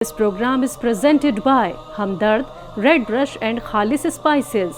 This program is presented by Hamdard, Red Brush and Khalis Spices.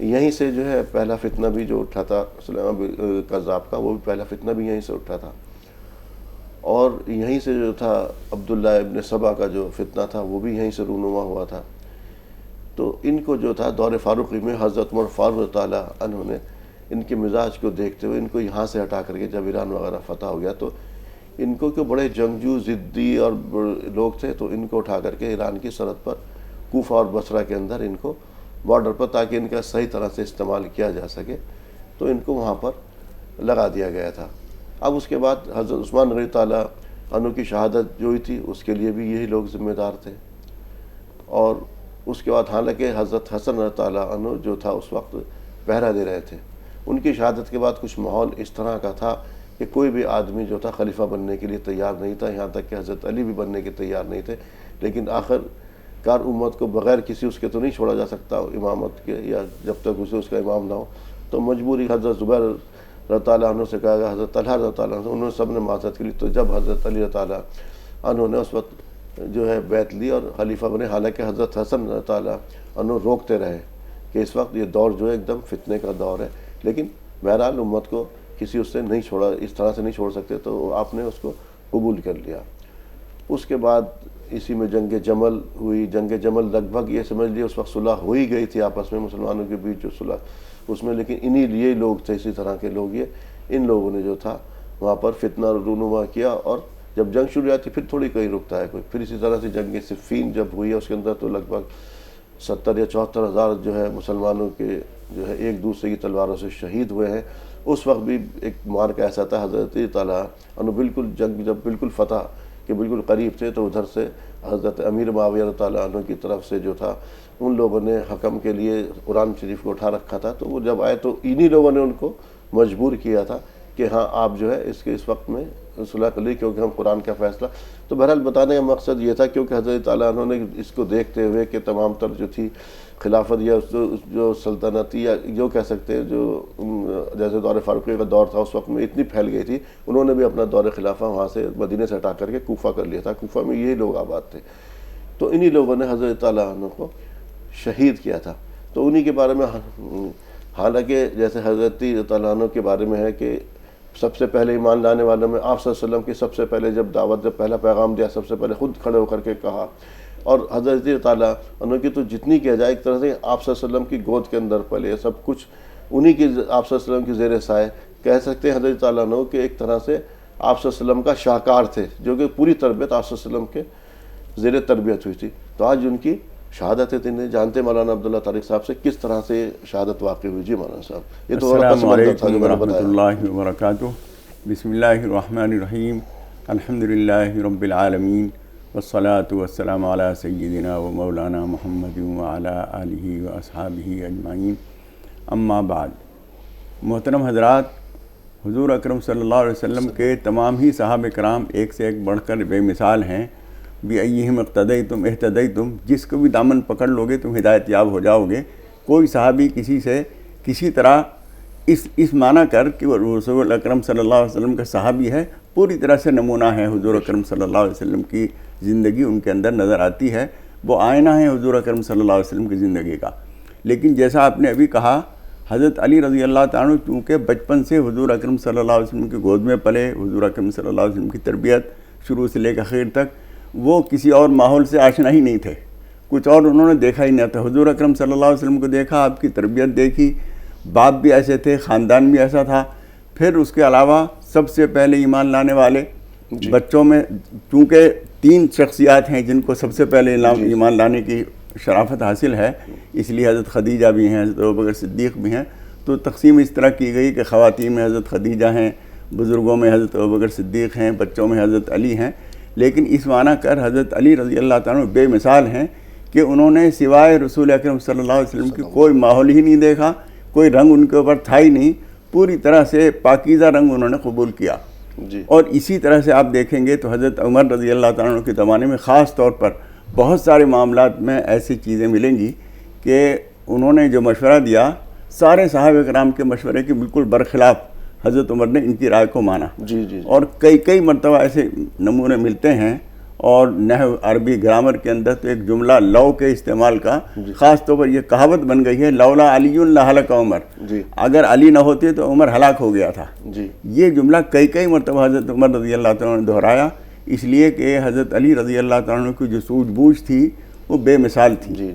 یہیں سے جو ہے پہلا فتنہ بھی جو اٹھا تھا سلیمان کذاب کا، وہ بھی پہلا فتنہ بھی یہیں سے اٹھا تھا، اور یہیں سے جو تھا عبداللہ ابن سبا کا جو فتنہ تھا وہ بھی یہیں سے رونما ہوا تھا۔ تو ان کو جو تھا دور فاروقی میں حضرت عمر فاروق تعالیٰ عنہ نے ان کے مزاج کو دیکھتے ہوئے ان کو یہاں سے ہٹا کر کے، جب ایران وغیرہ فتح ہو گیا تو ان کو کہ بڑے جنگجو ضدی اور لوگ تھے، تو ان کو اٹھا کر کے ایران کی سرحد پر کوفہ اور بصرہ کے اندر ان کو بارڈر پر، تاکہ ان کا صحیح طرح سے استعمال کیا جا سکے، تو ان کو وہاں پر لگا دیا گیا تھا۔ اب اس کے بعد حضرت عثمان رضی تعالیٰ عنہ کی شہادت جو ہوئی تھی اس کے لیے بھی یہی لوگ ذمہ دار تھے، اور اس کے بعد حالانکہ حضرت حسن رضی تعالیٰ عنہ جو تھا اس وقت پہرا دے رہے تھے، ان کی شہادت کے بعد کچھ ماحول اس طرح کا تھا کہ کوئی بھی آدمی جو تھا خلیفہ بننے کے لیے تیار نہیں تھا، یہاں تک کہ حضرت علی بھی بننے کے تیار نہیں تھے، لیکن آخر کار امت کو بغیر کسی اس کے تو نہیں چھوڑا جا سکتا اسے کے، یا جب تک اسے اس کا امام نہ ہو، تو مجبوری حضرت زبیر رضی اللہ عنہ سے کہا گیا، حضرت طلحہ رضی اللہ عنہ، انہوں نے سب نے معذرت کی لی، تو جب حضرت علی رضی اللہ عنہ نے اس وقت جو ہے بیعت لی اور خلیفہ بنے، حالانکہ حضرت حسن رضی اللہ عنہ روکتے رہے کہ اس وقت یہ دور جو ہے ایک دم فتنے کا دور ہے، لیکن بہرحال امت کو کسی اس سے نہیں چھوڑا، اس طرح سے نہیں چھوڑ سکتے، تو آپ نے اس کو قبول کر لیا۔ اس کے بعد اسی میں جنگ جمل ہوئی۔ جنگ جمل لگ بھگ یہ سمجھ لیے اس وقت صلح ہو ہی گئی تھی آپس میں مسلمانوں کے بیچ جو صلح اس میں، لیکن یہ لوگ تھے، اسی طرح کے لوگ، ان لوگوں نے جو تھا وہاں پر فتنہ رونما کیا، اور جب جنگ شروع ہوئی پھر تھوڑی کہیں رکتا ہے کوئی، پھر اسی طرح سے جنگ صفین جب ہوئی ہے اس کے اندر تو لگ بھگ 70 یا 74 ہزار جو ہے مسلمانوں کے جو ہے ایک دوسرے کی تلواروں سے شہید ہوئے ہیں۔ اس وقت بھی ایک مارکا ایسا تھا، حضرت تعالیٰ عنہ بالکل جنگ جب بالکل فتح کے بالکل قریب تھے تو ادھر سے حضرت امیر معاویہ رضی اللہ عنہ کی طرف سے جو تھا ان لوگوں نے حکم کے لیے قرآن شریف کو اٹھا رکھا تھا، تو وہ جب آئے تو انہی لوگوں نے ان کو مجبور کیا تھا کہ ہاں آپ جو ہے اس وقت میں صلح کر لی، کیونکہ ہم قرآن کا فیصلہ۔ تو بہرحال بتانے کا مقصد یہ تھا کیونکہ حضرت تعالیٰ عنہ نے اس کو دیکھتے ہوئے کہ تمام تر جو تھی خلافت یا جو سلطنتی یا جو کہہ سکتے ہیں جو جیسے دور فاروقی کا دور تھا اس وقت میں اتنی پھیل گئی تھی، انہوں نے بھی اپنا دور خلافہ وہاں سے مدینے سے ہٹا کر کے کوفہ کر لیا تھا، کوفہ میں یہی لوگ آباد تھے، تو انہی لوگوں نے حضرت تعالیٰ عنہ کو شہید کیا تھا۔ تو انہی کے بارے میں حالانکہ جیسے حضرت تعالیٰ عنہ کے بارے میں ہے کہ سب سے پہلے ایمان لانے والوں میں آپ صلی اللہ علیہ وسلم کی سب سے پہلے جب پہلا پیغام دیا سب سے پہلے خود کھڑے ہو کر کے کہا، اور حضرت تعالیٰ عنہ کی تو جتنی کیا جائے ایک طرح سے آپ صلی اللہ علیہ وسلم کی گود کے اندر پلے، سب کچھ انہی کی آپ صلی اللہ علیہ وسلم کی زیر سائے، کہہ سکتے ہیں حضرت تعالیٰ عنہ کہ ایک طرح سے آپ صلی اللہ علیہ وسلم کا شاہکار تھے، جو کہ پوری تربیت آپ صلی اللہ علیہ وسلم کے زیر تربیت ہوئی تھی۔ تو آج ان کی شہادت ہے، تین جانتے مولانا عبداللہ طارق صاحب سے کس طرح سے شہادت واقع ہوئی؟ جی مولانا صاحب، یہ تو السلام علیکم ورحمۃ اللہ وبرکاتہ۔ بسم اللہ الرحمن الرحیم، الحمدللہ رب العالمین، والصلاة والسلام علی سیدنا و مولانا محمد وعلی آلہ و اصحابہ اجمعین، اما بعد۔ محترم حضرات، حضور اکرم صلی اللہ علیہ وسلم کے تمام ہی صحابہ کرام ایک سے ایک بڑھ کر بے مثال ہیں۔ بِأَيِّهِمْ اقْتَدَيْتُمْ اهْتَدَيْتُمْ، جس کو بھی دامن پکڑ لو گے تم ہدایت یاب ہو جاؤ گے۔ کوئی صحابی کسی سے کسی طرح اس معنی کر کہ وہ رسول اکرم صلی اللہ علیہ وسلم کا صحابی ہے، پوری طرح سے نمونہ ہے حضور اکرم صلی اللہ علیہ وسلم کی زندگی ان کے اندر نظر آتی ہے، وہ آئینہ ہے حضور اکرم صلی اللہ علیہ وسلم کی زندگی کا۔ لیکن جیسا آپ نے ابھی کہا، حضرت علی رضی اللہ تعالیٰ عنہ چونکہ بچپن سے حضور اکرم صلی اللہ علیہ وسلم کی گود میں پلے، حضور اکرم صلی اللہ علیہ وسلم کی تربیت شروع سے لے کر آخر تک، وہ کسی اور ماحول سے آشنا ہی نہیں تھے، کچھ اور انہوں نے دیکھا ہی نہیں تھا۔ حضور اکرم صلی اللہ علیہ وسلم کو دیکھا، آپ کی تربیت دیکھی، باپ بھی ایسے تھے، خاندان بھی ایسا تھا۔ پھر اس کے علاوہ سب سے پہلے ایمان لانے والے بچوں میں چونکہ 3 شخصیات ہیں جن کو سب سے پہلے ایمان لانے کی شرافت حاصل ہے، اس لیے حضرت خدیجہ بھی ہیں، حضرت ابوبکر صدیق بھی ہیں، تو تقسیم اس طرح کی گئی کہ خواتین میں حضرت خدیجہ ہیں، بزرگوں میں حضرت ابوبکر صدیق ہیں، بچوں میں حضرت علی ہیں۔ لیکن اس معنی کر حضرت علی رضی اللہ تعالیٰ عنہ بے مثال ہیں کہ انہوں نے سوائے رسول اکرم صلی اللہ علیہ وسلم کی کوئی ماحول ہی نہیں دیکھا، کوئی رنگ ان کے اوپر تھا ہی نہیں، پوری طرح سے پاکیزہ رنگ انہوں نے قبول کیا۔ اور اسی طرح سے آپ دیکھیں گے تو حضرت عمر رضی اللہ تعالیٰ عنہ کے زمانے میں خاص طور پر بہت سارے معاملات میں ایسی چیزیں ملیں گی کہ انہوں نے جو مشورہ دیا، سارے صحابہ کرام کے مشورے کے بالکل برخلاف حضرت عمر نے ان کی رائے کو مانا۔ اور کئی مرتبہ ایسے نمونے ملتے ہیں، اور نحو عربی گرامر کے اندر تو ایک جملہ لو کے استعمال کا خاص طور پر یہ کہاوت بن گئی ہے، لولا علی لہلک عمر، اگر علی نہ ہوتے تو عمر ہلاک ہو گیا تھا۔ یہ جملہ کئی مرتبہ حضرت عمر رضی اللہ تعالیٰ عنہ نے دہرایا، اس لیے کہ حضرت علی رضی اللہ تعالیٰ عنہ کی جو سوجھ بوجھ تھی وہ بے مثال تھی۔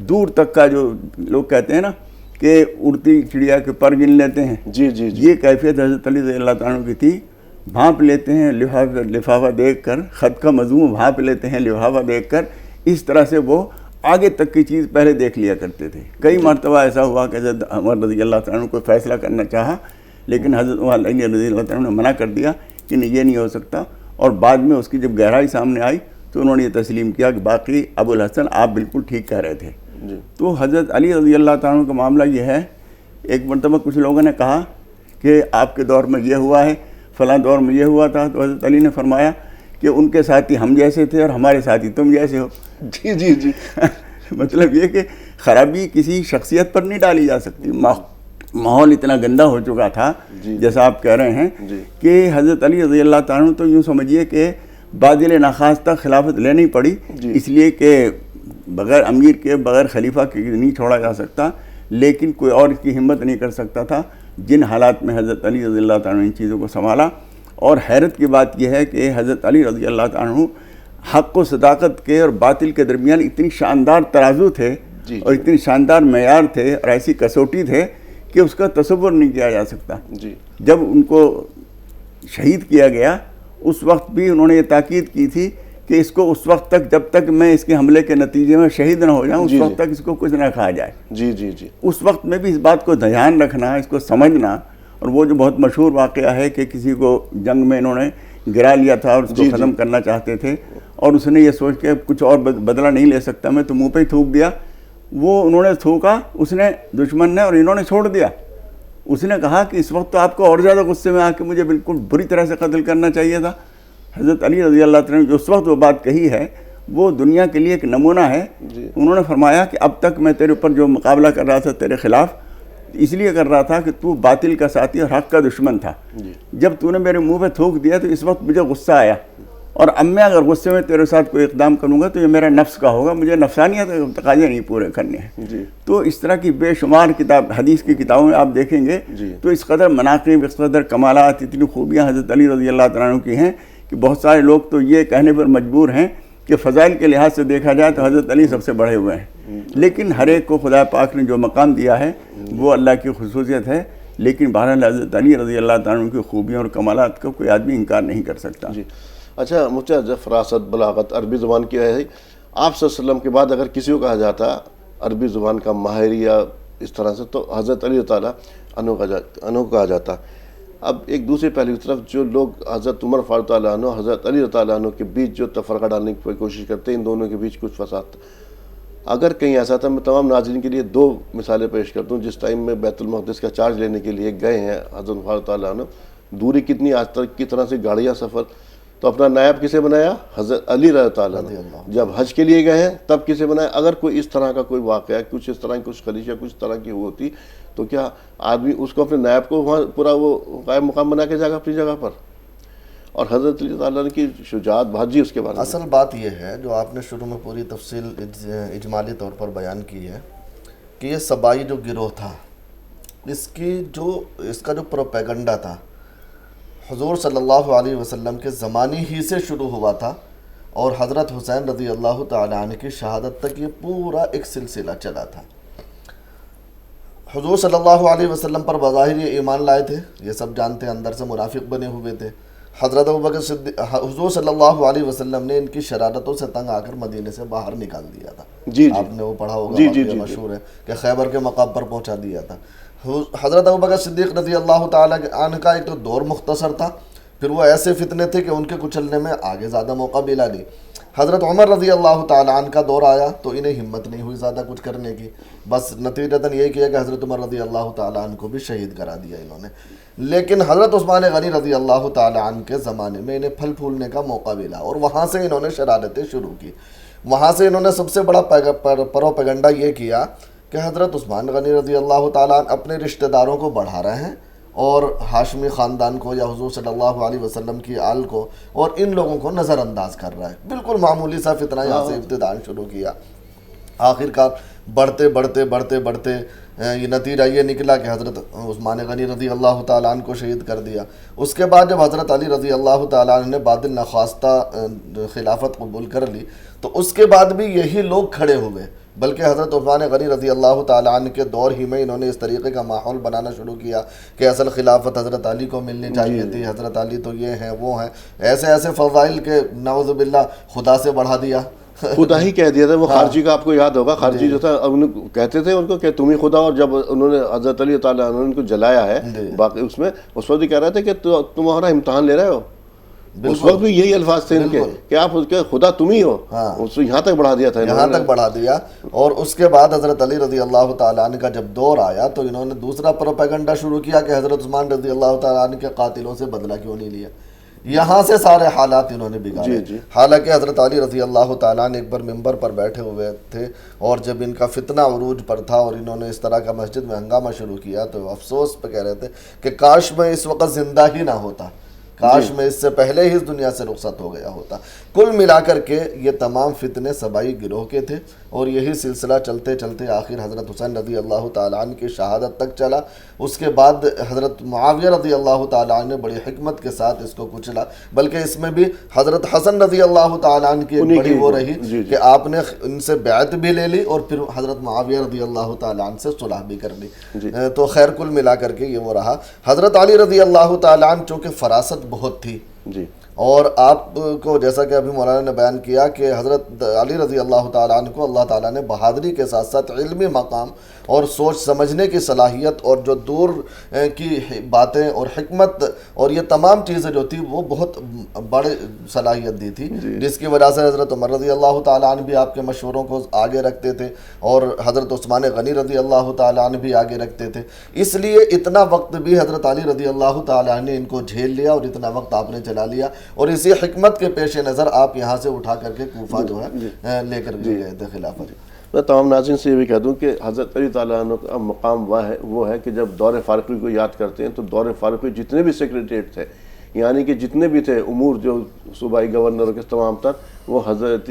دور تک کا جو لوگ کہتے ہیں نا کہ اڑتی چڑیا کے پر گن لیتے ہیں، یہ کیفیت حضرت علی رضی اللہ تعالیٰ عنہ کی تھی۔ بھانپ لیتے ہیں لفافہ دیکھ کر، خط کا مضمون بھانپ لیتے ہیں لفافہ دیکھ کر، اس طرح سے وہ آگے تک کی چیز پہلے دیکھ لیا کرتے تھے۔ کئی مرتبہ ایسا ہوا کہ حضرت عمر رضی اللہ تعالیٰ عنہ کوئی فیصلہ کرنا چاہا، لیکن حضرت علی رضی اللہ تعالیٰ عنہ نے منع کر دیا کہ نہیں، یہ نہیں ہو سکتا، اور بعد میں اس کی جب گہرائی سامنے آئی تو انہوں نے یہ تسلیم کیا کہ باقی ابو الحسن آپ بالکل ٹھیک کہہ رہے تھے۔ تو حضرت علی رضی اللہ تعالیٰ عنہ کا معاملہ یہ ہے، ایک مرتبہ کچھ لوگوں نے کہا کہ آپ کے دور میں یہ ہوا ہے، فلاں دور میں یہ ہوا تھا، تو حضرت علی نے فرمایا کہ ان کے ساتھی ہم جیسے تھے اور ہمارے ساتھی تم جیسے ہو۔ مطلب یہ کہ خرابی کسی شخصیت پر نہیں ڈالی جا سکتی۔ ماحول اتنا گندہ ہو چکا تھا جیسا آپ کہہ رہے ہیں کہ حضرت علی رضی اللہ تعالیٰ عنہ تو یوں سمجھیے کہ بادل ناخواستہ خلافت لینی پڑی، اس لیے کہ بغیر امیر کے، بغیر خلیفہ کے نہیں چھوڑا جا سکتا، لیکن کوئی اور اس کی ہمت نہیں کر سکتا تھا جن حالات میں حضرت علی رضی اللہ تعالیٰ عنہ ان چیزوں کو سنبھالا۔ اور حیرت کی بات یہ ہے کہ حضرت علی رضی اللہ تعالیٰ عنہ حق و صداقت کے اور باطل کے درمیان اتنی شاندار ترازو تھے اور اتنی شاندار معیار تھے اور ایسی کسوٹی تھے کہ اس کا تصور نہیں کیا جا سکتا۔ جب ان کو شہید کیا گیا اس وقت بھی انہوں نے یہ تاکید کی تھی کہ اس کو اس وقت تک، جب تک میں اس کے حملے کے نتیجے میں شہید نہ ہو جاؤں، اس وقت تک اس کو کچھ نہ کھا جائے۔ اس وقت میں بھی اس بات کو دھیان رکھنا، اس کو سمجھنا۔ اور وہ جو بہت مشہور واقعہ ہے کہ کسی کو جنگ میں انہوں نے گرا لیا تھا اور اس کو ختم کرنا چاہتے تھے، اور اس نے یہ سوچ کے کچھ اور بدلہ نہیں لے سکتا میں، تو منہ پہ ہی تھوک دیا۔ وہ انہوں نے تھوکا، اس نے دشمن نے، اور انہوں نے چھوڑ دیا۔ اس نے کہا کہ اس وقت تو آپ کو اور زیادہ غصے میں آ کے مجھے بالکل بری طرح سے قتل کرنا چاہیے تھا۔ حضرت علی رضی اللہ تعالیٰ نے جو اس وقت وہ بات کہی ہے وہ دنیا کے لیے ایک نمونہ ہے۔ انہوں نے فرمایا کہ اب تک میں تیرے اوپر جو مقابلہ کر رہا تھا تیرے خلاف، اس لیے کر رہا تھا کہ تو باطل کا ساتھی اور حق کا دشمن تھا۔ جب تو نے میرے منہ پہ تھوک دیا تو اس وقت مجھے غصہ آیا، اور اب میں اگر غصے میں تیرے ساتھ کوئی اقدام کروں گا تو یہ میرا نفس کا ہوگا، مجھے نفسانیت تقاضے نہیں پورے کرنے ہیں۔ تو اس طرح کی بے شمار کتاب، حدیث کی کتابوں میں آپ دیکھیں گے تو اس قدر مناقب، اس قدر کمالات، اتنی خوبیاں حضرت علی رضی اللہ تعالیٰ عنہ کی ہیں کہ بہت سارے لوگ تو یہ کہنے پر مجبور ہیں کہ فضائل کے لحاظ سے دیکھا جائے تو حضرت علی سب سے بڑھے ہوئے ہیں، لیکن ہر ایک کو خدا پاک نے جو مقام دیا ہے وہ اللہ کی خصوصیت ہے۔ لیکن بہرحال حضرت علی رضی اللہ تعالیٰ عنہ کی خوبیوں اور کمالات کا کوئی آدمی انکار نہیں کر سکتا۔ اچھا مفتی جب فراست، بلاغت، عربی زبان کی ہے، آپ صلی اللہ علیہ وسلم کے بعد اگر کسی کو کہا جاتا عربی زبان کا ماہر یا اس طرح سے، تو حضرت علی تعالیٰ عنہ کو کہا جاتا۔ اب ایک دوسرے پہلو کی طرف جو لوگ حضرت عمر فاروق تعالیٰ عنہ، حضرت علی تعالیٰ عنہ کے بیچ جو تفرقہ ڈالنے کی کوشش کرتے ہیں، ان دونوں کے بیچ کچھ فساد، اگر کہیں ایسا تھا، میں تمام ناظرین کے لیے دو مثالیں پیش کرتا ہوں۔ جس ٹائم میں بیت المقدس کا چارج لینے کے لیے گئے ہیں حضرت فاروق تعالیٰ عنہ، دوری کتنی آج تک کی طرح سے گاڑیاں سفر، تو اپنا نائب کسے بنایا؟ حضرت علی رضی تعالیٰ عنہ۔ جب حج کے لیے گئے ہیں تب کسے بنایا؟ اگر کوئی اس طرح کا کوئی واقعہ، کچھ اس طرح کی کچھ خلیج یا کچھ طرح کی ہوتی تو کیا آدمی اس کو اپنے نائب کو وہاں پورا وہ قائم مقام بنا کے جائے گا اپنی جگہ پر؟ اور حضرت علی تعالیٰ عنہ کی شجاعت بہت جی اس کے بارے میں اصل بات یہ ہے جو آپ نے شروع میں پوری تفصیل اجمالی طور پر بیان کی ہے کہ یہ سبائی جو گروہ تھا، اس کا جو پروپیگنڈا تھا حضور صلی اللہ علیہ وسلم کے زمانے ہی سے شروع ہوا تھا، اور حضرت حسین رضی اللہ تعالیٰ عنہ کی شہادت تک یہ پورا ایک سلسلہ چلا تھا۔ حضور صلی اللہ علیہ وسلم پر بظاہر یہ ایمان لائے تھے، یہ سب جانتے ہیں، اندر سے منافق بنے ہوئے تھے۔ حضرت ابوبکر صدیق، حضور صلی اللہ علیہ وسلم نے ان کی شرارتوں سے تنگ آ کر مدینے سے باہر نکال دیا تھا۔ آپ نے وہ پڑھا ہوگا، واقعہ مشہور ہے کہ خیبر کے مقام پر پہنچا دیا تھا۔ حضرت ابوبکر صدیق رضی اللہ تعالیٰ عنہ کا ایک تو دور مختصر تھا، پھر وہ ایسے فتنے تھے کہ ان کے کچلنے میں آگے زیادہ موقع ملا نہیں۔ حضرت عمر رضی اللہ تعالیٰ عنہ کا دور آیا تو انہیں ہمت نہیں ہوئی زیادہ کچھ کرنے کی، بس نتیجتاً یہ کیا کہ حضرت عمر رضی اللہ تعالیٰ عنہ کو بھی شہید کرا دیا انہوں نے۔ لیکن حضرت عثمان غنی رضی اللہ تعالیٰ عنہ کے زمانے میں انہیں پھل پھولنے کا موقع ملا، اور وہاں سے انہوں نے شرارتیں شروع کی۔ وہاں سے انہوں نے سب سے بڑا پروپیگنڈا یہ کیا کہ حضرت عثمان غنی رضی اللہ تعالیٰ عنہ اپنے رشتہ داروں کو بڑھا رہے ہیں اور ہاشمی خاندان کو یا حضور صلی اللہ علیہ وسلم کی آل کو اور ان لوگوں کو نظر انداز کر رہا ہے. بالکل معمولی سا فتنہ یہاں سے ابتداء شروع کیا. آخرکار بڑھتے بڑھتے بڑھتے بڑھتے یہ نتیجہ یہ نکلا کہ حضرت عثمان غنی رضی اللہ تعالیٰ عنہ کو شہید کر دیا. اس کے بعد جب حضرت علی رضی اللہ تعالیٰ عنہ نے بعد نخواستہ خلافت قبول کر لی تو اس کے بعد بھی یہی لوگ کھڑے ہوئے، بلکہ حضرت عثمان غنی رضی اللہ تعالیٰ عنہ کے دور ہی میں انہوں نے اس طریقے کا ماحول بنانا شروع کیا کہ اصل خلافت حضرت علی کو ملنی چاہیے تھی، حضرت علی تو یہ ہیں وہ ہیں، ایسے ایسے فضائل کے نعوذ باللہ خدا سے بڑھا دیا. خدا ہی کہہ دیا تھا. وہ خارجی کا آپ کو یاد ہوگا، خارجی جو تھا کہتے تھے ان کو کہ تم ہی خدا، اور جب انہوں نے حضرت علی تعالیٰ عنہ ان کو جلایا ہے باقی اس میں، اس وقت کہہ رہے تھے کہ تمہارا امتحان لے رہے ہو. اس وقت بھی یہی الفاظ تھے ان کے کہ آپ اس کے خدا تم ہی ہو. یہاں تک بڑھا دیا تھا، یہاں تک بڑھا دیا. اور اس کے بعد حضرت علی رضی اللہ تعالیٰ عنہ کا جب دور آیا تو انہوں نے دوسرا پروپیگنڈا شروع کیا کہ حضرت عثمان رضی اللہ تعالیٰ عنہ کے قاتلوں سے بدلہ کیوں نہیں لیا. یہاں سے سارے حالات انہوں نے بگاڑے. حالانکہ حضرت علی رضی اللہ تعالیٰ عنہ ایک بار ممبر پر بیٹھے ہوئے تھے اور جب ان کا فتنہ عروج پر تھا اور انہوں نے اس طرح کا مسجد میں ہنگامہ شروع کیا تو افسوس پہ کہہ رہے تھے کہ کاش میں اس وقت زندہ ہی نہ ہوتا، کاش میں اس سے پہلے ہی اس دنیا سے رخصت ہو گیا ہوتا. کل ملا کر کے یہ تمام فتنے سبائی گروہ کے تھے اور یہی سلسلہ چلتے چلتے آخر حضرت حسین رضی اللہ تعالیٰ عنہ کی شہادت تک چلا. اس کے بعد حضرت معاویہ رضی اللہ تعالیٰ عنہ نے بڑی حکمت کے ساتھ اس کو کچلا، بلکہ اس میں بھی حضرت حسن رضی اللہ تعالیٰ عنہ کی ایک بڑی وہ رہی کہ آپ نے ان سے بیعت بھی لے لی اور پھر حضرت معاویہ رضی اللہ تعالیٰ عنہ سے صلح بھی کر لی. تو خیر کل ملا کر کے یہ وہ رہا. حضرت علی رضی اللہ تعالیٰ عنہ چونکہ فراست بہت تھی اور آپ کو جیسا کہ ابھی مولانا نے بیان کیا کہ حضرت علی رضی اللہ تعالیٰ عنہ کو اللہ تعالیٰ نے بہادری کے ساتھ ساتھ علمی مقام اور سوچ سمجھنے کی صلاحیت اور جو دور کی باتیں اور حکمت اور یہ تمام چیزیں جو تھی وہ بہت بڑی صلاحیت دی تھی، جس کی وجہ سے حضرت عمر رضی اللہ تعالیٰ عنہ بھی آپ کے مشوروں کو آگے رکھتے تھے اور حضرت عثمان غنی رضی اللہ تعالیٰ عنہ بھی آگے رکھتے تھے. اس لیے اتنا وقت بھی حضرت علی رضی اللہ تعالیٰ عنہ نے ان کو جھیل لیا اور اتنا وقت آپ نے چلا لیا اور اسی حکمت کے پیش نظر آپ یہاں سے اٹھا کر کے کوفہ جو ہے لے کر گئے تھے خلافت. میں تمام ناظرین سے یہ بھی کہہ دوں کہ حضرت علی تعالیٰ عنہ کا مقام وہ ہے کہ جب دور فاروقی کو یاد کرتے ہیں تو دور فاروقی جتنے بھی سیکریٹریٹ تھے، یعنی کہ جتنے بھی تھے امور جو صوبائی گورنر کے تمام تر، وہ حضرت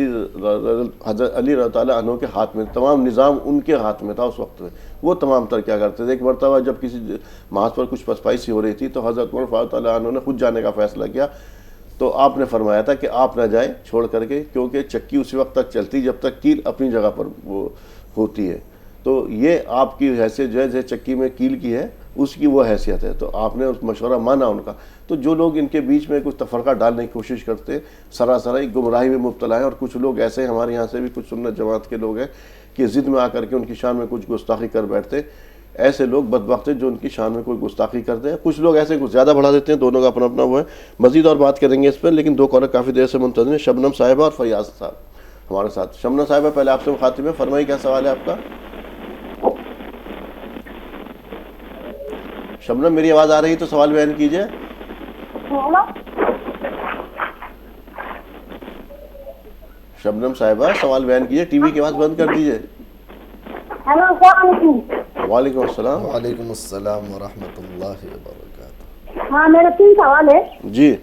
علی تعالیٰ عنہ کے ہاتھ میں، تمام نظام ان کے ہاتھ میں تھا اس وقت میں. وہ تمام تر کیا کرتے تھے. ایک مرتبہ جب کسی محاذ پر کچھ پسپائی سی ہو رہی تھی تو حضرت عمر فاروق تعالیٰ عنہ نے خود جانے کا فیصلہ کیا. تو آپ نے فرمایا تھا کہ آپ نہ جائیں چھوڑ کر کے، کیونکہ چکی اسی وقت تک چلتی جب تک کیل اپنی جگہ پر وہ ہوتی ہے. تو یہ آپ کی حیثیت جو ہے چکی میں کیل کی ہے اس کی وہ حیثیت ہے. تو آپ نے اس مشورہ مانا ان کا. تو جو لوگ ان کے بیچ میں کچھ تفرقہ ڈالنے کی کوشش کرتے سراسرائی گمراہی میں مبتلا ہیں، اور کچھ لوگ ایسے ہمارے یہاں سے بھی کچھ سنت جماعت کے لوگ ہیں کہ ضد میں آ کر کے ان کی شان میں کچھ گستاخی کر بیٹھتے. ایسے لوگ بدبخت ہیں جو ان کی شان میں کوئی گستاخی کرتے ہیں. کچھ لوگ ایسے کچھ زیادہ بڑھا دیتے ہیں. دونوں کا اپنا اپنا وہ ہے. مزید اور بات کریں گے اس پر، لیکن دو کالر کافی دیر سے منتظر ہیں، شبنم صاحبہ اور فیاض صاحب ہمارے ساتھ. شبنم صاحبہ پہلے آپ سے مخاطب ہے، فرمائیے کیا سوال ہے آپ کا. شبنم میری آواز آ رہی ہے تو سوال بیان کیجئے. شبنم صاحبہ سوال بیان کیجئے، ٹی وی کی آواز بند کر دیجئے. وعلیکم السلام. وعلیکم السلام ورحمۃ اللہ وبرکاتہ. ہاں میرا 3 سوال ہے. جی.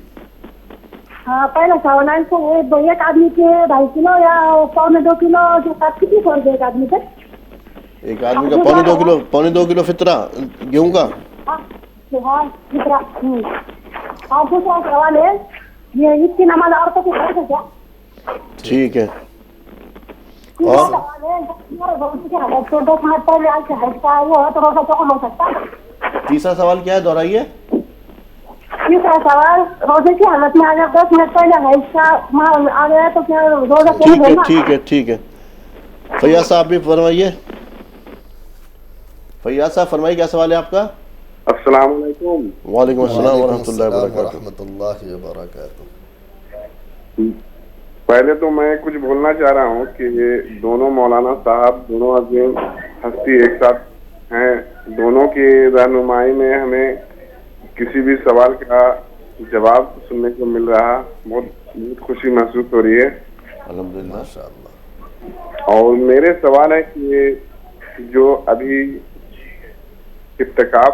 ہاں پہلا سوال ہے تو ایک آدمی کے 2.5 کلو یا 1.25 کلو جو کتنی پڑ گئے ایک آدمی سے؟ ایک آدمی کا 1.25 کلو فطرہ گیہوں کا. ہاں فطرہ. اور دوسرا سوال ہے یہ عید کی نماز عورتوں کو پڑھ سکتے کیا؟ ٹھیک ہے. تیسرا سوال کیا ہے، دہرائیے. تیسرا سوال روزے کی حالت میں اگر 10 منٹ پہلے حیض کا ماحول آ گیا تو کیا روزہ ٹھیک ہے. فیاض صاحب بھی فرمائیے. فیاض صاحب فرمائیے کیا سوال ہے آپ کا. السلام علیکم. وعلیکم السلام ورحمۃ اللہ وبرکاتہ. پہلے تو میں کچھ بولنا چاہ رہا ہوں کہ یہ دونوں مولانا صاحب دونوں عظیم ہستی ایک ساتھ ہیں. دونوں کی رہنمائی میں ہمیں کسی بھی سوال کا جواب سننے کو مل رہا. بہت خوشی محسوس ہو رہی ہے. الحمدللہ. ماشاءاللہ. اور میرے سوال ہے کہ جو ابھی ارتکاب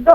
2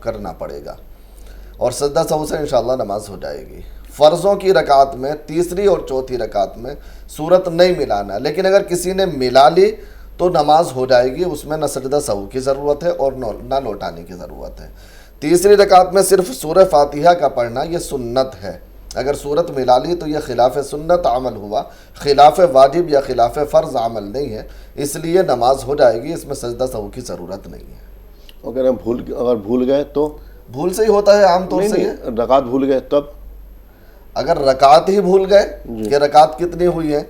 کرنا پڑے گا، اور سجدہ سہو سے انشاءاللہ نماز ہو جائے گی۔ فرضوں کی رکعت میں تیسری اور چوتھی رکعت میں سورت نہیں ملانا، لیکن اگر کسی نے ملا لی تو نماز ہو جائے گی، اس میں نہ سجدہ سہو کی ضرورت ہے اور نہ لوٹانے کی ضرورت ہے۔ تیسری رکعت میں صرف سورہ فاتحہ کا پڑھنا یہ سنت ہے، اگر سورت ملا لی تو یہ خلاف سنت عمل ہوا، خلاف واجب یا خلاف فرض عمل نہیں ہے، اس لیے نماز ہو جائے گی، اس میں سجدہ سہو کی ضرورت نہیں ہے۔ اگر ہم بھول گئے تو بھول سے ہی ہوتا ہے عام طور سے، رکعت بھول گئے تب اگر رکعت ہی بھول گئے کہ رکعت کتنی ہوئی ہے،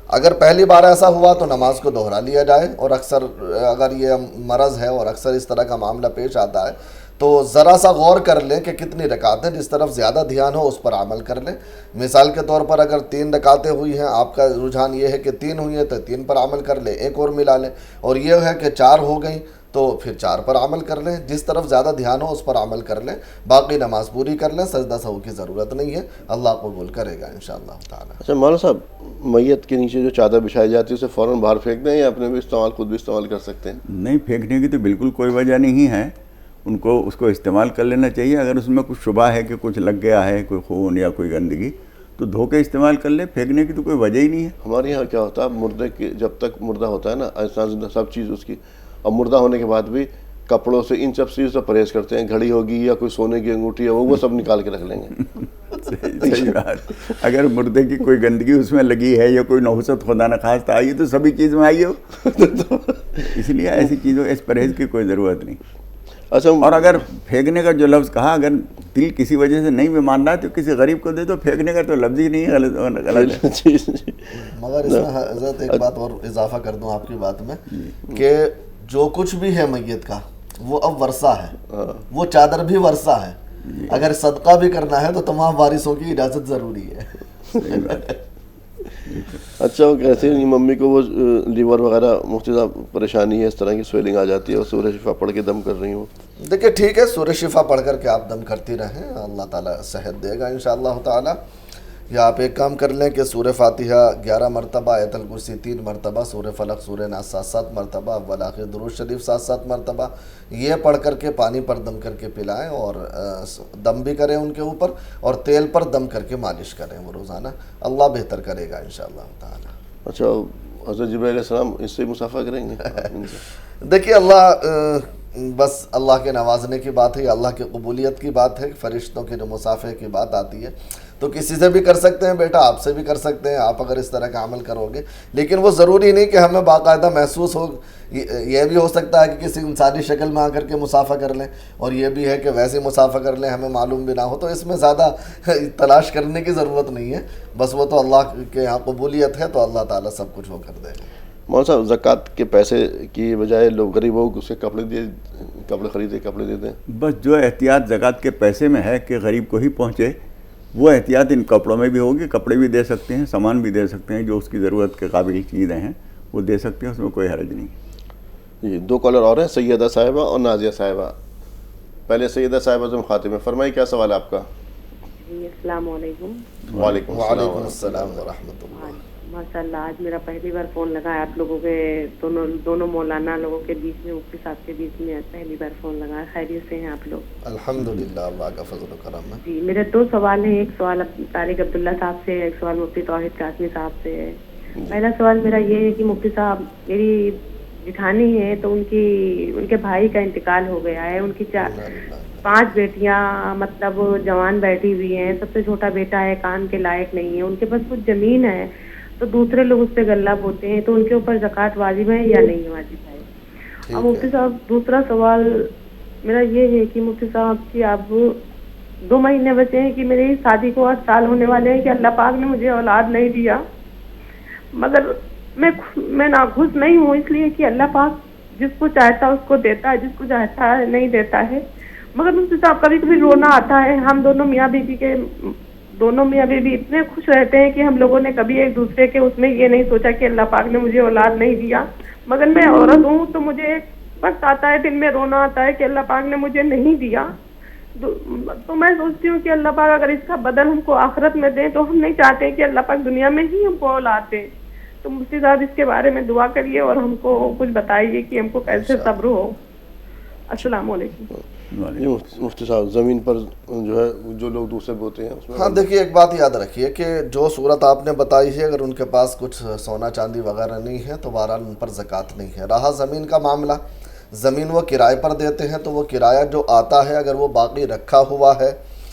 اگر پہلی بار ایسا ہوا تو نماز کو دہرا لیا جائے، اور اکثر اگر یہ مرض ہے اور اکثر اس طرح کا معاملہ پیش آتا ہے تو ذرا سا غور کر لیں کہ کتنی رکعتیں، جس طرف زیادہ دھیان ہو اس پر عمل کر لیں۔ مثال کے طور پر اگر 3 رکعتیں ہوئی ہیں، آپ کا رجحان یہ ہے کہ 3 ہوئی ہیں تو 3 پر عمل کر لیں، ایک اور ملا لیں، اور یہ ہے کہ 4 ہو گئیں تو پھر 4 پر عمل کر لیں، جس طرف زیادہ دھیان ہو اس پر عمل کر لیں، باقی نماز پوری کر لیں، سجدہ سہو کی ضرورت نہیں ہے، اللہ قبول کرے گا انشاءاللہ تعالی۔ اچھا مولانا صاحب، میت کے نیچے جو چادر بچھائی جاتی ہے اسے فوراً باہر پھینک دیں یا اپنے بھی خود بھی استعمال کر سکتے ہیں؟ نہیں، پھینکنے کی تو بالکل کوئی وجہ نہیں ہے، ان کو اس کو استعمال کر لینا چاہیے۔ اگر اس میں کچھ شبہ ہے کہ کچھ لگ گیا ہے، کوئی خون یا کوئی گندگی، تو دھو کے استعمال کر لیں، پھینکنے کی تو کوئی وجہ ہی نہیں ہے۔ ہمارے یہاں کیا ہوتا ہے، مردے کے جب تک مردہ ہوتا ہے نا، انسان زندہ سب چیز اس کی، اور مردہ ہونے کے بعد بھی کپڑوں سے ان سب چیزوں سے پرہیز کرتے ہیں، گھڑی ہوگی یا کوئی سونے کی انگوٹھی ہے وہ سب نکال کے رکھ لیں گے۔ صحیح بات، اگر مردے کی کوئی گندگی اس میں لگی ہے یا کوئی نحوست خدا نخواستہ آئی ہے تو سبھی چیز میں آئی ہو، اس لیے ایسی چیزوں اس پرہیز کی کوئی ضرورت نہیں۔ اچھا، اور اگر پھینکنے کا جو لفظ کہا، اگر دل کسی وجہ سے نہیں بھی مان رہا ہے تو کسی غریب کو دے، تو پھینکنے کا تو لفظ ہی نہیں ہے، غلط ہے۔ مگر اس میں حضرت ایک بات اور اضافہ کر دوں آپ کی بات میں، کہ جو کچھ بھی ہے میت کا وہ اب ورثہ ہے، وہ چادر بھی ورثہ ہے، اگر صدقہ بھی کرنا ہے تو تمام وارثوں کی اجازت ضروری ہے۔ اچھا، وہ کہتے ہیں ممی کو وہ لیور وغیرہ مفتی صاحب پریشانی ہے، اس طرح کی سویلنگ آ جاتی ہے، اور سورہ شفا پڑھ کے دم کر رہی ہوں۔ دیکھیں ٹھیک ہے، سورہ شفا پڑھ کر کے آپ دم کرتی رہیں، اللہ تعالیٰ صحت دے گا انشاءاللہ تعالیٰ۔ یا آپ ایک کام کر لیں کہ سورہ فاتحہ 11 مرتبہ، آیت الکرسی 3 مرتبہ، سورہ فلق سورہ ناس 7 مرتبہ، اول آخر درود شریف 7 مرتبہ، یہ پڑھ کر کے پانی پر دم کر کے پلائیں، اور دم بھی کریں ان کے اوپر، اور تیل پر دم کر کے مالش کریں وہ روزانہ، اللہ بہتر کرے گا انشاءاللہ تعالیٰ۔ اچھا، حضرت جبرائیل علیہ السلام اس سے مصافحہ کریں گے؟ دیکھیے اللہ بس اللہ کے نوازنے کی بات ہے، اللہ کی قبولیت کی بات ہے، فرشتوں کے جو مصافحے کی بات آتی ہے تو کسی سے بھی کر سکتے ہیں بیٹا، آپ سے بھی کر سکتے ہیں، آپ اگر اس طرح کا عمل کرو گے، لیکن وہ ضروری نہیں کہ ہمیں باقاعدہ محسوس ہو، یہ بھی ہو سکتا ہے کہ کسی انسانی شکل میں آ کر کے مصافحہ کر لیں، اور یہ بھی ہے کہ ویسے مصافحہ کر لیں، ہمیں معلوم بھی نہ ہو، تو اس میں زیادہ تلاش کرنے کی ضرورت نہیں ہے، بس وہ تو اللہ کے یہاں قبولیت ہے، تو اللہ تعالیٰ سب کچھ وہ کر دے گا۔ مولانا صاحب، زکوٰۃ کے پیسے کی بجائے لوگ غریب ہو اس کے کپڑے خریدے کپڑے دے دیں؟ بس جو احتیاط زکوٰۃ کے پیسے میں ہے کہ غریب کو ہی پہنچے، وہ احتیاط ان کپڑوں میں بھی ہوگی، کپڑے بھی دے سکتے ہیں، سامان بھی دے سکتے ہیں، جو اس کی ضرورت کے قابل چیزیں ہیں وہ دے سکتے ہیں، اس میں کوئی حرج نہیں۔ جی، 2 کالر اور ہیں، سیدہ صاحبہ اور نازیہ صاحبہ۔ پہلے سیدہ صاحبہ سے مخاطب ہیں، فرمائیے کیا سوال ہے آپ کا؟ جی السلام علیکم۔ وعلیکم السلام ورحمۃ اللہ۔ ماشاء اللہ، آج میرا پہلی بار فون لگا ہے آپ لوگوں کے، دونوں مولانا لوگوں کے بیچ میں، مفتی صاحب کے بیچ میں پہلی بار فون لگا ہے۔ خیریت سے ہیں آپ لوگ؟ الحمدللہ، اللہ کا فضل و کرم ہے۔ جی، میرے 2 سوال ہیں، ایک سوال طارق عبداللہ صاحب سے ہے، ایک سوال مفتی توحید قاسمی صاحب سے ہے۔ پہلا سوال میرا یہ ہے کہ مفتی صاحب، میری جٹھانی ہے تو ان کے بھائی کا انتقال ہو گیا ہے، ان کی 5 بیٹیاں مطلب جوان بیٹھی ہوئی ہیں، سب سے چھوٹا بیٹا ہے، کام کے لائق نہیں ہے، ان کے پاس کچھ زمین ہے تو دوسرے لوگ اس پہ غلہ بوتے ہیں، تو ان کے اوپر زکوٰۃ واجب ہے یا نہیں واجب ہے؟ اب مفتی صاحب دوسرا سوال میرا یہ ہے کہ مفتی صاحب کی اب 2 مہینے بچے ہیں کہ میری شادی کو 8 سال ہونے والے ہیں کہ اللہ پاک نے مجھے اولاد نہیں دیا، مگر میں ناخوش نہیں ہوں، اس لیے کہ اللہ پاک جس کو چاہتا ہے اس کو دیتا ہے، جس کو چاہتا ہے نہیں دیتا ہے، مگر مفتی صاحب کبھی کبھی رونا آتا ہے۔ ہم دونوں میاں بیوی اتنے خوش رہتے ہیں کہ ہم لوگوں نے کبھی ایک دوسرے کے اس میں یہ نہیں سوچا کہ اللہ پاک نے مجھے اولاد نہیں دیا، مگر میں عورت ہوں تو مجھے وقت آتا ہے، دل میں رونا آتا ہے کہ اللہ پاک نے مجھے نہیں دیا، تو میں سوچتی ہوں کہ اللہ پاک اگر اس کا بدل ہم کو آخرت میں دے تو ہم نہیں چاہتے کہ اللہ پاک دنیا میں ہی ہم کو اولاد دے، تو مفتی صاحب اس کے بارے میں دعا کریے اور ہم کو کچھ بتائیے کہ ہم کو کیسے صبر ہو. السلام علیکم. جی مفتی صاحب زمین پر جو ہے جو لوگ دوسرے بوتے ہیں اس میں ہاں دیکھیے ایک بات یاد رکھیے کہ جو صورت آپ نے بتائی ہے اگر ان کے پاس کچھ سونا چاندی وغیرہ نہیں ہے تو بہرحال ان پر زکوٰۃ نہیں ہے. رہا زمین کا معاملہ، زمین وہ کرائے پر دیتے ہیں تو وہ کرایہ جو آتا ہے اگر وہ باقی رکھا ہوا ہے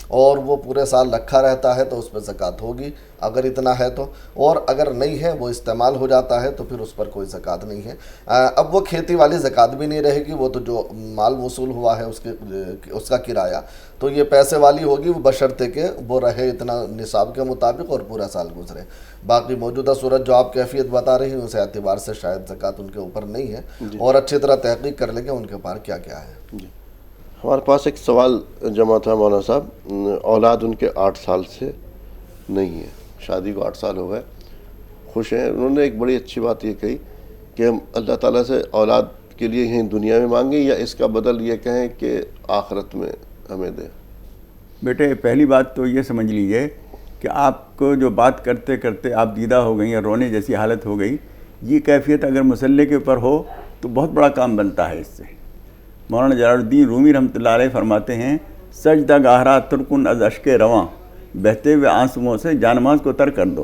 اور وہ پورے سال رکھا رہتا ہے تو اس پہ زکوٰۃ ہوگی اگر اتنا ہے تو، اور اگر نہیں ہے وہ استعمال ہو جاتا ہے تو پھر اس پر کوئی زکوٰۃ نہیں ہے. اب وہ کھیتی والی زکوٰۃ بھی نہیں رہے گی، وہ تو جو مال وصول ہوا ہے اس کا کرایہ تو یہ پیسے والی ہوگی، وہ بشرطے کہ وہ رہے اتنا نصاب کے مطابق اور پورا سال گزرے. باقی موجودہ صورت جو آپ کیفیت بتا رہی ہیں اس اعتبار سے شاید زکوٰۃ ان کے اوپر نہیں ہے، اور اچھی طرح تحقیق کر لیں گے ان کے اوپر کیا کیا ہے. جی ہمارے پاس ایک سوال جمع تھا مولانا صاحب، اولاد ان کے 8 سال سے نہیں ہے، شادی کو 8 سال ہو گئے، خوش ہیں. انہوں نے ایک بڑی اچھی بات یہ کہی کہ ہم اللہ تعالیٰ سے اولاد کے لیے یہیں دنیا میں مانگیں یا اس کا بدل یہ کہیں کہ آخرت میں ہمیں دیں. بیٹے پہلی بات تو یہ سمجھ لیجئے کہ آپ کو جو بات کرتے کرتے آپ دیدہ ہو گئی یا رونے جیسی حالت ہو گئی، یہ کیفیت اگر مسئلے کے اوپر ہو تو بہت بڑا کام بنتا ہے اس سے. مولانا جلال الدین رومی رحمۃ اللہ علیہ فرماتے ہیں سجدہ گاہرا ترکن از اشک رواں، بہتے ہوئے آنسوؤں سے جانماز کو ترک کر دو.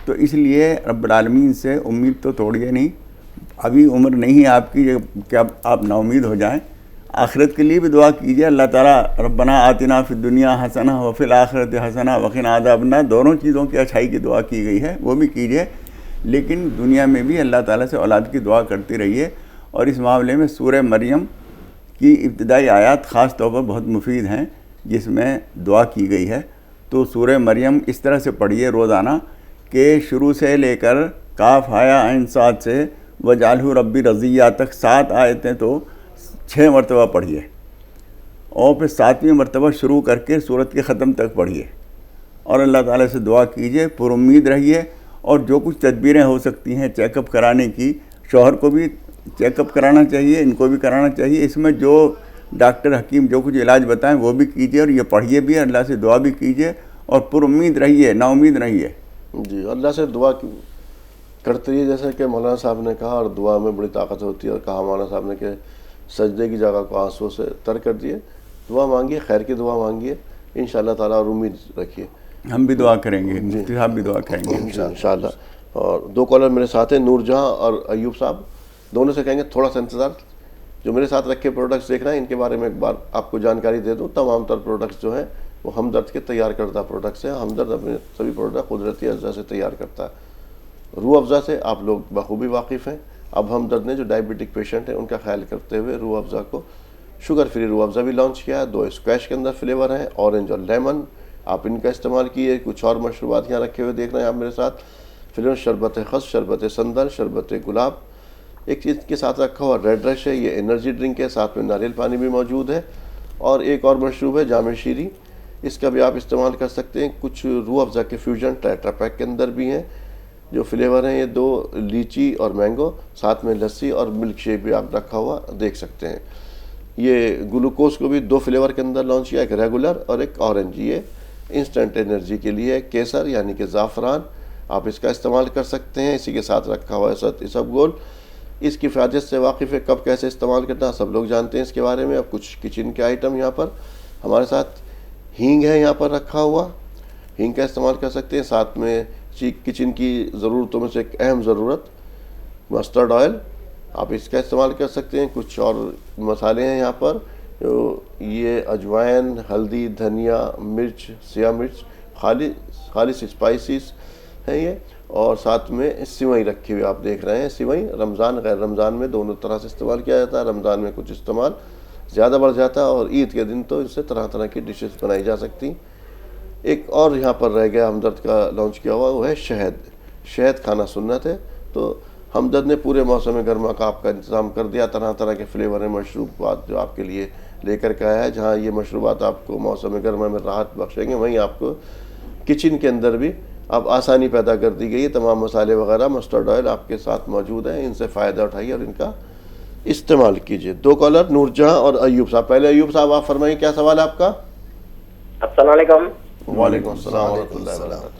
تو اس لیے رب العالمین سے امید تو توڑیے نہیں، ابھی عمر نہیں ہے آپ کی کہ آپ نا امید ہو جائیں. آخرت کے لیے بھی دعا کیجیے، اللہ تعالیٰ ربنا آتنا فی الدنیا حسنہ وفی الآخرۃ حسنہ وقنا عذاب النار، دونوں چیزوں کی اچھائی کی دعا کی گئی ہے، وہ بھی کیجیے. لیکن دنیا میں بھی اللہ تعالیٰ سے اولاد کی دعا کرتی رہیے. اور اس معاملے میں سورہ مریم کی ابتدائی آیات خاص طور پر بہت مفید ہیں جس میں دعا کی گئی ہے. تو سورہ مریم اس طرح سے پڑھیے روزانہ کہ شروع سے لے کر کاف ہایا عین صاد سے وجعلہ ربی رضیہ تک 7 آیتیں تو 6 مرتبہ پڑھیے، اور پھر 7ویں مرتبہ شروع کر کے سورت کے ختم تک پڑھیے اور اللہ تعالیٰ سے دعا کیجیے، پر امید رہیے. اور جو کچھ تدبیریں ہو سکتی ہیں چیک اپ کرانے کی، شوہر کو بھی چیک اپ کرانا چاہیے، ان کو بھی کرانا چاہیے. اس میں جو ڈاکٹر حکیم جو کچھ علاج بتائیں وہ بھی کیجیے اور یہ پڑھیے بھی، اللہ سے دعا بھی کیجیے اور پر امید رہیے، نا امید رہیے. جی اللہ سے دعا کرتے رہیے جیسے کہ مولانا صاحب نے کہا، اور دعا میں بڑی طاقت ہوتی ہے. اور کہا مولانا صاحب نے کہ سجدے کی جگہ کو آنسوں سے تر کر دیے. دعا مانگیے، خیر کی دعا مانگیے انشاءاللہ تعالیٰ، اور امید رکھیے. ہم بھی دعا کریں گے، مفتی صاحب بھی دعا کریں گے انشاءاللہ. اور 2 کالر میرے ساتھ ہیں، نور جہاں اور ایوب صاحب. دونوں سے کہیں گے تھوڑا سا انتظار. جو میرے ساتھ رکھے پروڈکٹس دیکھ رہے ہیں ان کے بارے میں ایک بار آپ کو جانکاری دے دوں. تمام تر پروڈکٹس جو ہیں وہ ہمدرد کے تیار کردہ پروڈکٹس ہیں. ہمدرد اپنے سبھی پروڈکٹ قدرتی اجزاء سے تیار کرتا ہے. روح افزا سے آپ لوگ بخوبی واقف ہیں. اب ہمدرد نے جو ڈائبٹک پیشنٹ ہیں ان کا خیال کرتے ہوئے روح افزا کو شوگر فری روح افزا بھی لانچ کیا ہے. 2 اسکویش کے اندر فلیور ہیں، اورنج اور لیمن. آپ ان کا استعمال کیے. کچھ اور مشروبات یہاں رکھے ہوئے دیکھ رہے ہیں آپ میرے ساتھ، فلیور شربت خس، شربت سندر، شربت گلاب. ایک چیز کے ساتھ رکھا ہوا ریڈ رش ہے، یہ انرجی ڈرنک ہے، ساتھ میں ناریل پانی بھی موجود ہے. اور ایک اور مشروب ہے جامع شیری، اس کا بھی آپ استعمال کر سکتے ہیں. کچھ روح افزا کے فیوژن ٹیٹرا پیک کے اندر بھی ہیں. جو فلیور ہیں یہ 2 لیچی اور مینگو، ساتھ میں لسی اور ملک شیک بھی آپ رکھا ہوا دیکھ سکتے ہیں. یہ گلوکوز کو بھی 2 فلیور کے اندر لانچ کیا، ایک ریگولر اور ایک اورنج. یہ انسٹنٹ انرجی کے لیے کیسر یعنی کہ زعفران، آپ اس کا استعمال کر سکتے ہیں. اسی کے ساتھ رکھا ہوا ہے اسب گول. اس کی فائدت سے واقف ہے، کب کیسے استعمال کرنا سب لوگ جانتے ہیں اس کے بارے میں. اب کچھ کچن کے آئٹم یہاں پر ہمارے ساتھ. ہینگ ہے یہاں پر رکھا ہوا، ہینگ کا استعمال کر سکتے ہیں. ساتھ میں کچن کی ضرورتوں میں سے ایک اہم ضرورت مسٹرڈ آئل، آپ اس کا استعمال کر سکتے ہیں. کچھ اور مسالے ہیں یہاں پر، یہ اجوائن، ہلدی، دھنیا، مرچ، سیاہ مرچ، خالص اسپائسیز ہیں یہ. اور ساتھ میں سوئی رکھی ہوئی آپ دیکھ رہے ہیں. سوئی رمضان غیر رمضان میں دونوں طرح سے استعمال کیا جاتا ہے. رمضان میں کچھ استعمال زیادہ بڑھ جاتا ہے اور عید کے دن تو اس سے طرح طرح کی ڈشز بنائی جا سکتی. ایک اور یہاں پر رہ گیا ہمدرد کا لانچ کیا ہوا، وہ ہے شہد. شہد کھانا سنت ہے، تو ہمدرد نے پورے موسم گرما کا آپ کا انتظام کر دیا. طرح طرح کے فلیور ہیں، مشروبات جو آپ کے لیے لے کر کے آیا ہے. جہاں یہ مشروبات آپ کو موسم گرما میں راحت بخشیں گے، وہیں آپ کو کچن کے اندر بھی اب آسانی پیدا کر دی گئی ہے. تمام مسالے وغیرہ، مسٹرڈ آئل آپ کے ساتھ موجود ہیں. ان سے فائدہ اٹھائیے اور ان کا استعمال کیجیے. 2 کالر نور جہاں اور ایوب صاحب. پہلے ایوب صاحب آپ فرمائیں کیا سوال ہے آپ کا؟ السلام علیکم. وعلیکم السلام ورحمۃ اللہ وبرکاتہ.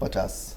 50।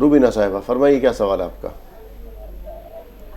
روبینہ صاحبہ فرمائیے کیا سوال ہے آپ کا؟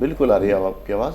بالکل آ رہی ہے اب آپ کی آواز.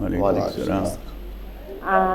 وعلیکم السلام.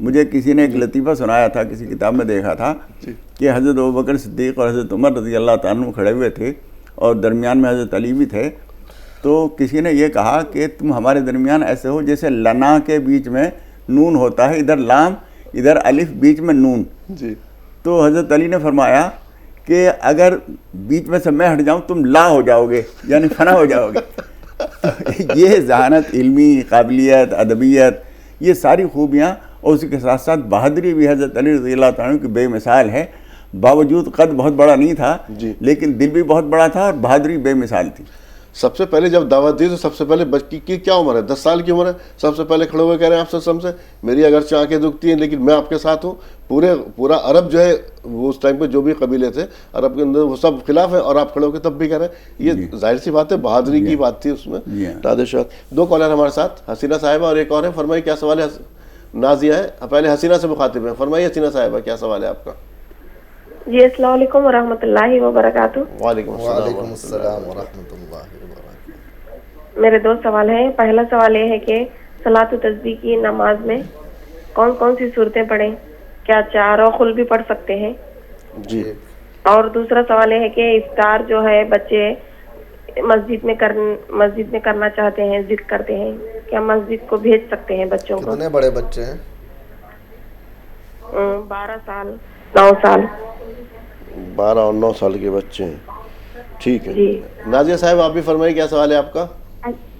مجھے کسی نے ایک لطیفہ سنایا تھا, کسی کتاب میں دیکھا تھا کہ حضرت ابوبکر صدیق اور حضرت عمر رضی اللہ تعالیٰ عنہ کھڑے ہوئے تھے اور درمیان میں حضرت علی بھی تھے. تو کسی نے یہ کہا کہ تم ہمارے درمیان ایسے ہو جیسے لنا کے بیچ میں نون ہوتا ہے, ادھر لام ادھر الف بیچ میں نون. تو حضرت علی نے فرمایا کہ اگر بیچ میں سے میں ہٹ جاؤں تم لا ہو جاؤ گے, یعنی فنا ہو جاؤ گے. یہ ذہانت, علمی قابلیت, ادبیت, یہ ساری خوبیاں اور اسی کے ساتھ ساتھ بہادری بھی حضرت علی رضی اللہ تعالیٰ عنہ کی بے مثال ہے. باوجود قد بہت بڑا نہیں تھا لیکن دل بھی بہت بڑا تھا اور بہادری بے مثال تھی. سب سے پہلے جب دعوت دی تو سب سے پہلے بچی کی کیا عمر ہے؟ 10 سال کی عمر ہے. سب سے پہلے کھڑے ہوئے کہہ رہے ہیں آپ سے میری اگرچہ آنکھیں دکھتی ہیں لیکن میں آپ کے ساتھ ہوں. پورا عرب جو ہے وہ اس ٹائم پہ جو بھی قبیلے تھے عرب کے اندر وہ سب خلاف ہیں اور آپ کھڑے ہو کے تب بھی کہہ رہے ہیں. یہ ظاہر سی بات ہے بہادری کی بات تھی اس میں. دو کالر ہمارے ساتھ, حسینہ صاحبہ اور ایک اور ہے. فرمائیے کیا سوال ہے؟ نازیہ ہے, پہلے حسینہ سے مخاطب ہیں. فرمائیے حسینہ صاحبہ کیا سوال ہے آپ کا؟ جی السلام علیکم ورحمۃ اللہ وبرکاتہ. وعلیکم السلام ورحمۃ اللہ وبرکاتہ. میرے 2 سوال ہیں. پہلا سوال یہ ہے کہ صلاۃ و تسبیح کی نماز میں کون کون سی صورتیں پڑھیں؟ کیا چاروں خل بھی پڑھ سکتے ہیں؟ جی. اور دوسرا سوال یہ ہے کہ افطار جو ہے بچے مسجد میں کرنا چاہتے ہیں, ضد کرتے ہیں, کیا مسجد کو بھیج سکتے ہیں بچوں کو؟ کتنے بڑے بچے ہیں؟ 12 سال 9 سال. 12 اور 9 سال کے بچے ہیں. ٹھیک ہے. نازیہ صاحب آپ بھی فرمائیے کیا سوال ہے آپ کا؟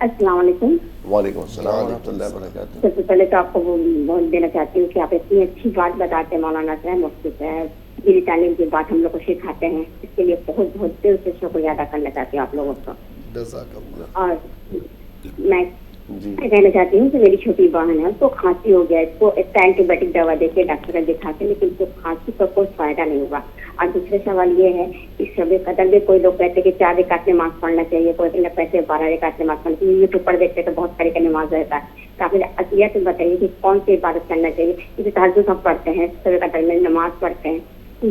السلام علیکم. وعلیکم السلام ورحمۃ اللہ وبرکاتہ. سب سے پہلے تو آپ کو بہت دینا چاہتی ہوں کہ آپ اتنی اچھی بات بتاتے ہیں مولانا صاحب, مفتی صاحب, دینی تعلیم کی بات ہم لوگ کو سکھاتے ہیں, اس کے لیے بہت بہت دل سے شکریہ ادا کرنا چاہتی ہوں آپ لوگوں کو. اور میں کہنا چاہتی ہوں کہ میری چھوٹی بہن ہے, اس کو کھانسی ہو گیا, اس کو ایک اینٹی بایوٹک دوا دے کے ڈاکٹر کو دکھاتے لیکن اس کو کھانسی کا کوئی فائدہ نہیں ہوا. اور دوسرا سوال یہ ہے کہ شب قدر میں کوئی لوگ کہتے ہیں کہ 4 رکعت نماز پڑھنا چاہیے, کوئی لوگ کہتے ہیں 12 رکعت نماز پڑھنا چاہیے. یوٹیوب پر دیکھتے تو بہت سارے کا نماز رہتا ہے. تو آپ عطیہ سے بتائیے کہ کون سی عبادت کرنا چاہیے؟ کیونکہ تہجد ہم پڑھتے ہیں, شب قدر میں نماز پڑھتے ہیں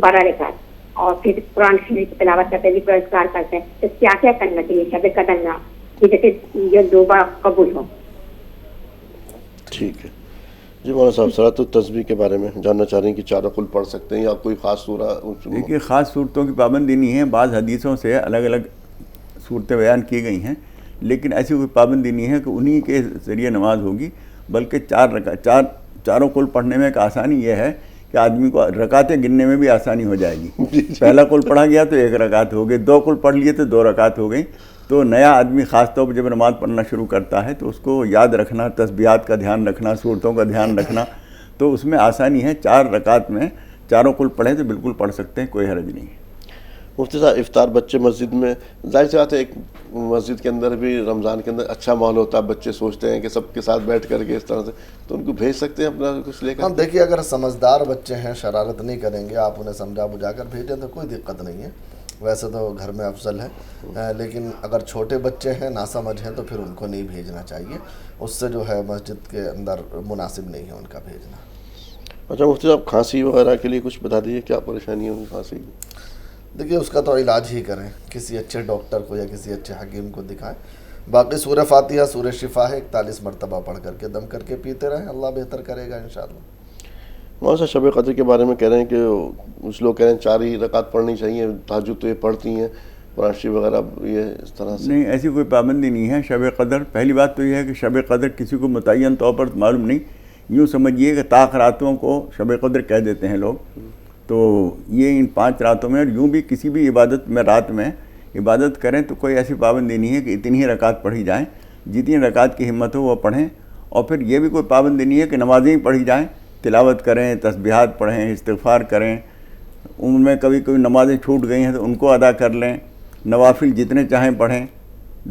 12 رکعت, اور پھر قرآن شریف کی تلاوت کرتے ہیں, پرسکار کرتے ہیں, تو کیا کیا کرنا چاہیے شب قدر میں جیسے یہ 2 بار قبول ہو؟ ٹھیک ہے جی. مولانا صاحب صلاۃ التسبیح کے بارے میں جاننا چاہ رہے ہیں کہ 4 قل پڑھ سکتے ہیں یا کوئی خاص سورہ؟ دیکھیے خاص صورتوں کی پابندی نہیں ہے. بعض حدیثوں سے الگ الگ صورتیں بیان کی گئی ہیں لیکن ایسی کوئی پابندی نہیں ہے کہ انہی کے ذریعے نماز ہوگی, بلکہ 4 قل پڑھنے میں ایک آسانی یہ ہے کہ آدمی کو رکعتیں گننے میں بھی آسانی ہو جائے گی. پہلا قل پڑھا گیا تو 1 رکعت ہو گئی, 2 قل پڑھ لیے تو 2 رکعت ہو گئی. تو نیا آدمی خاص طور پر جب نماز پڑھنا شروع کرتا ہے تو اس کو یاد رکھنا, تسبیحات کا دھیان رکھنا, صورتوں کا دھیان رکھنا, تو اس میں آسانی ہے. 4 رکعت میں 4 قل پڑھیں تو بالکل پڑھ سکتے ہیں, کوئی حرج نہیں ہے. مفتی صاحب افطار بچے مسجد میں, ظاہر سی بات ہے ایک مسجد کے اندر بھی رمضان کے اندر اچھا ماحول ہوتا ہے, بچے سوچتے ہیں کہ سب کے ساتھ بیٹھ کر کے اس طرح سے, تو ان کو بھیج سکتے ہیں اپنا کچھ لے کر؟ ہم دیکھیے اگر سمجھدار بچے ہیں, شرارت نہیں کریں گے, آپ انہیں سمجھا بجھا کر بھیجیں تو کوئی دقت نہیں ہے. ویسے تو گھر میں افضل ہے, لیکن اگر چھوٹے بچے ہیں, ناسمجھ ہیں, تو پھر ان کو نہیں بھیجنا چاہیے. اس سے جو ہے مسجد کے اندر مناسب نہیں ہے ان کا بھیجنا. اچھا مفتی صاحب کھانسی وغیرہ کے لیے کچھ بتا دیجیے, کیا پریشانی ہوگی کھانسی کی؟ دیکھیے اس کا تو علاج ہی کریں, کسی اچھے ڈاکٹر کو یا کسی اچھے حکیم کو دکھائیں. باقی سورہ فاتحہ, سورہ شفا ہے, 41 مرتبہ پڑھ کر کے دم کر کے پیتے رہیں, اللہ بہتر کرے گا انشاءاللہ. مولانا صاحب شب قدر کے بارے میں کہہ رہے ہیں کہ کچھ لوگ کہہ رہے ہیں 4 ہی رکعت پڑھنی چاہیے, تہجد تو یہ پڑھتی ہیں, قرآن شریف وغیرہ, یہ اس طرح سے نہیں, ایسی کوئی پابندی نہیں ہے. شب قدر, پہلی بات تو یہ ہے کہ شب قدر کسی کو متعین طور پر معلوم نہیں. یوں سمجھیے کہ طاق راتوں کو شب قدر کہہ دیتے ہیں لوگ, تو یہ ان 5 راتوں میں, اور یوں بھی کسی بھی عبادت میں رات میں عبادت کریں تو کوئی ایسی پابندی نہیں ہے کہ اتنی ہی رکعت پڑھی جائیں. جتنی رکعت کی ہمت ہو وہ پڑھیں. اور پھر یہ بھی کوئی پابندی نہیں ہے کہ نمازیں ہی پڑھی جائیں, تلاوت کریں, تسبیحات پڑھیں, استغفار کریں. ان میں کبھی کبھی نمازیں چھوٹ گئی ہیں تو ان کو ادا کر لیں. نوافل جتنے چاہیں پڑھیں,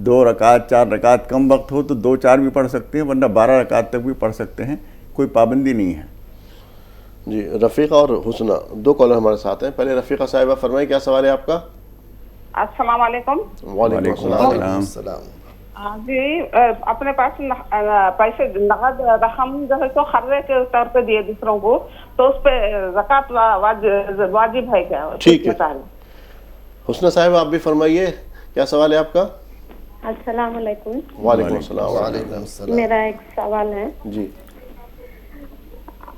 2 رکعت 4 رکعت, کم وقت ہو تو 2-4 بھی پڑھ سکتے ہیں, ورنہ 12 رکعت تک بھی پڑھ سکتے ہیں, کوئی پابندی نہیں ہے. جی. رفیقہ اور حسنہ 2 کالر ہمارے ساتھ ہیں. پہلے رفیقہ صاحبہ فرمائیں کیا سوال ہے آپ کا؟ السلام علیکم. وعلیکم السلام. جی اپنے پاس پیسے نقد رقم جو ہے تو خرچے کے طور پہ دیے دوسروں کو, تو اس پہ زکوٰۃ واجب ہے کیا؟ ٹھیک ہے. حسنہ صاحب آپ بھی فرمائیے کیا سوال ہے آپ کا؟ السلام علیکم. وعلیکم السلام. میرا ایک سوال ہے. جی.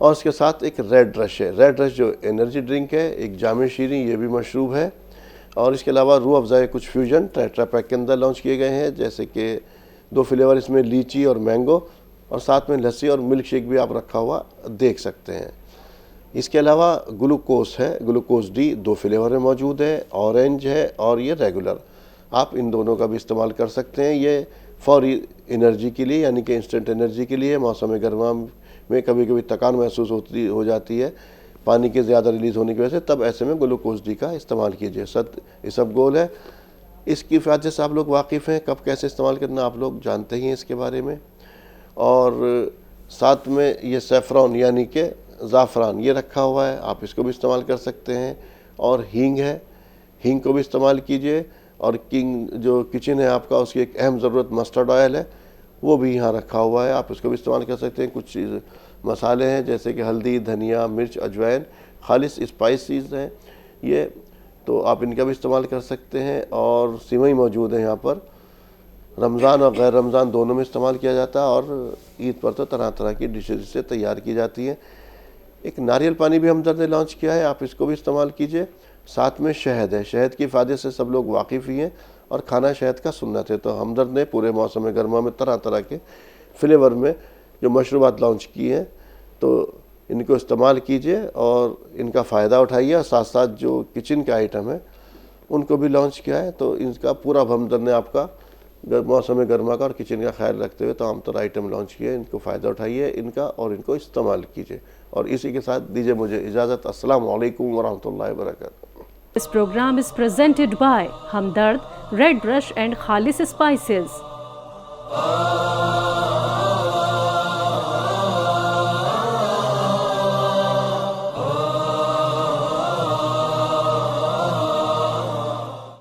اور اس کے ساتھ ایک ریڈ رش ہے. ریڈ رش جو انرجی ڈرنک ہے, ایک جامع شیریں, یہ بھی مشروب ہے. اور اس کے علاوہ روح افزا کچھ فیوژن ٹیٹرا پیک کے اندر لانچ کیے گئے ہیں, جیسے کہ 2 فلیور اس میں لیچی اور مینگو, اور ساتھ میں لسی اور ملک شیک بھی آپ رکھا ہوا دیکھ سکتے ہیں. اس کے علاوہ گلوکوز ہے, گلوکوز ڈی 2 فلیور میں موجود ہے, اورنج ہے اور یہ ریگولر. آپ ان دونوں کا بھی استعمال کر سکتے ہیں. یہ فوری انرجی کے لیے, یعنی کہ انسٹنٹ انرجی کے لیے. موسم گرما میں کبھی کبھی تکان محسوس ہو جاتی ہے پانی کے زیادہ ریلیز ہونے کی وجہ سے, تب ایسے میں گلوکوز ڈی کا استعمال کیجیے. اسبگول ہے, اس کی فائدے سے آپ لوگ واقف ہیں, کب کیسے استعمال کرنا آپ لوگ جانتے ہی ہیں اس کے بارے میں. اور ساتھ میں یہ سیفران یعنی کہ زعفران یہ رکھا ہوا ہے, آپ اس کو بھی استعمال کر سکتے ہیں. اور ہینگ ہے, ہینگ کو بھی استعمال کیجیے. اور کنگ جو کچن ہے آپ کا, اس کی ایک اہم ضرورت مسٹرڈ آئل ہے, وہ بھی یہاں رکھا ہوا ہے, آپ اس کو بھی استعمال کر سکتے ہیں. کچھ مسالے ہیں جیسے کہ ہلدی, دھنیا, مرچ, اجوائن, خالص اسپائسیز ہیں یہ, تو آپ ان کا بھی استعمال کر سکتے ہیں. اور سیوئی موجود ہیں یہاں پر, رمضان اور غیر رمضان دونوں میں استعمال کیا جاتا ہے, اور عید پر تو طرح طرح کی ڈشز سے تیار کی جاتی ہیں. ایک ناریل پانی بھی ہمدرد نے لانچ کیا ہے, آپ اس کو بھی استعمال کیجئے. ساتھ میں شہد ہے, شہد کی فائدے سے سب لوگ واقف ہی ہیں, اور کھانا شہد کا سنت ہے. تو ہمدرد نے پورے موسم گرما میں طرح طرح کے فلیور میں جو مشروبات لانچ کیے ہیں, تو ان کو استعمال کیجئے اور ان کا فائدہ اٹھائیے. اور ساتھ ساتھ جو کچن کے آئٹم ہیں ان کو بھی لانچ کیا ہے, تو ان کا پورا ہمدرد نے آپ کا موسم گرما کا اور کچن کا خیال رکھتے ہوئے تمام طرح آئٹم لانچ کیے. ان کو فائدہ اٹھائیے ان کا, اور ان کو استعمال کیجئے. اور اسی کے ساتھ دیجئے مجھے اجازت. السلام علیکم ورحمۃ اللہ وبرکاتہ. This program is presented by Hamdard, Red Brush and Khalis Spices.